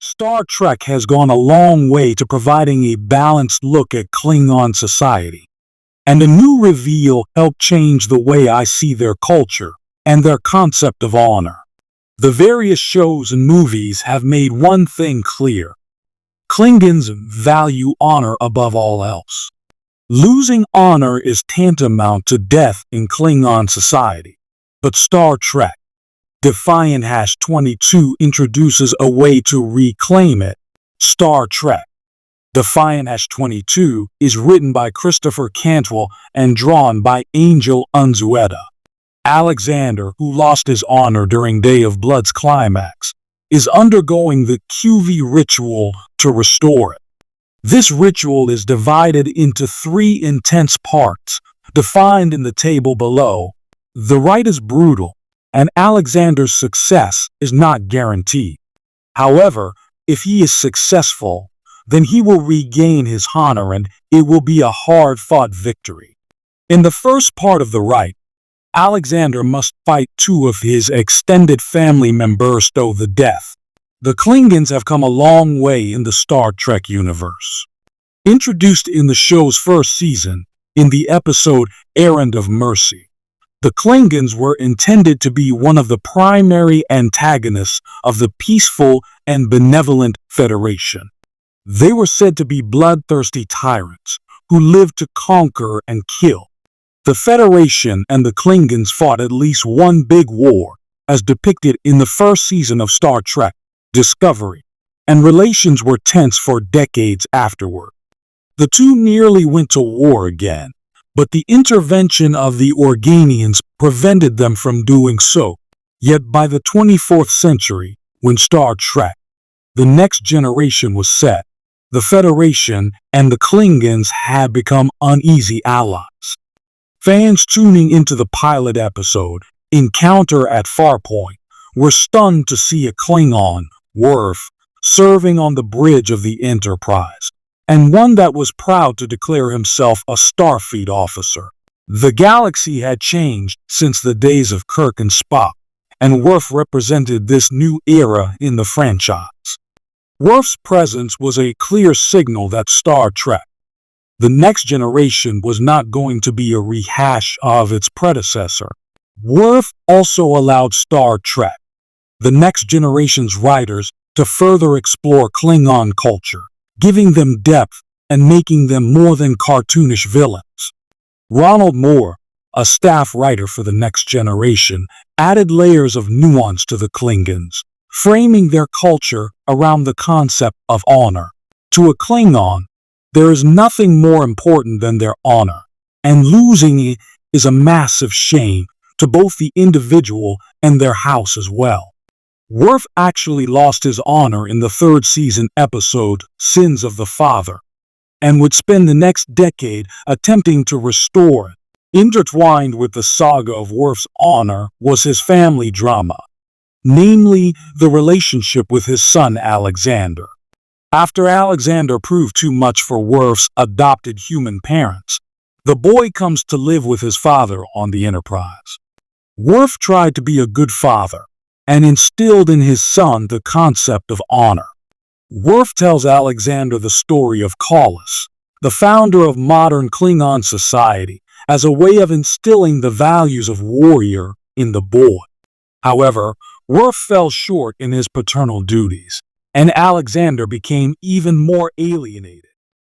Star Trek has gone a long way to providing a balanced look at Klingon society, and a new reveal helped change the way I see their culture and their concept of honor. The various shows and movies have made one thing clear: Klingons value honor above all else. Losing honor is tantamount to death in Klingon society. But Star Trek Defiant #22 introduces a way to reclaim it. Star Trek Defiant #22 is written by Christopher Cantwell and drawn by Angel Unzueta. Alexander, who lost his honor during Day of Blood's climax, is undergoing the QV ritual to restore it. This ritual is divided into 3 intense parts, defined in the table below. The rite is brutal, and Alexander's success is not guaranteed. However, if he is successful, then he will regain his honor and it will be a hard-fought victory. In the first part of the rite, Alexander must fight 2 of his extended family members to the death. The Klingons have come a long way in the Star Trek universe. Introduced in the show's first season, in the episode Errand of Mercy, the Klingons were intended to be one of the primary antagonists of the peaceful and benevolent Federation. They were said to be bloodthirsty tyrants who lived to conquer and kill. The Federation and the Klingons fought at least one big war, as depicted in the first season of Star Trek Discovery, and relations were tense for decades afterward. The two nearly went to war again, but the intervention of the Organians prevented them from doing so. Yet by the 24th century, when Star Trek The Next Generation was set, the Federation and the Klingons had become uneasy allies. Fans tuning into the pilot episode, Encounter at Farpoint, were stunned to see a Klingon, Worf, serving on the bridge of the Enterprise, and one that was proud to declare himself a Starfleet officer. The galaxy had changed since the days of Kirk and Spock, and Worf represented this new era in the franchise. Worf's presence was a clear signal that Star Trek The Next Generation was not going to be a rehash of its predecessor. Worf also allowed Star Trek The Next Generation's writers to further explore Klingon culture, giving them depth and making them more than cartoonish villains. Ronald Moore, a staff writer for The Next Generation, added layers of nuance to the Klingons, framing their culture around the concept of honor. To a Klingon, there is nothing more important than their honor, and losing it is a massive shame to both the individual and their house as well. Worf actually lost his honor in the 3rd season episode Sins of the Father, and would spend the next decade attempting to restore it. Intertwined with the saga of Worf's honor was his family drama, namely the relationship with his son Alexander. After Alexander proved too much for Worf's adopted human parents, the boy comes to live with his father on the Enterprise. Worf tried to be a good father, and instilled in his son the concept of honor. Worf tells Alexander the story of Kahless, the founder of modern Klingon society, as a way of instilling the values of warrior in the boy. However, Worf fell short in his paternal duties, and Alexander became even more alienated.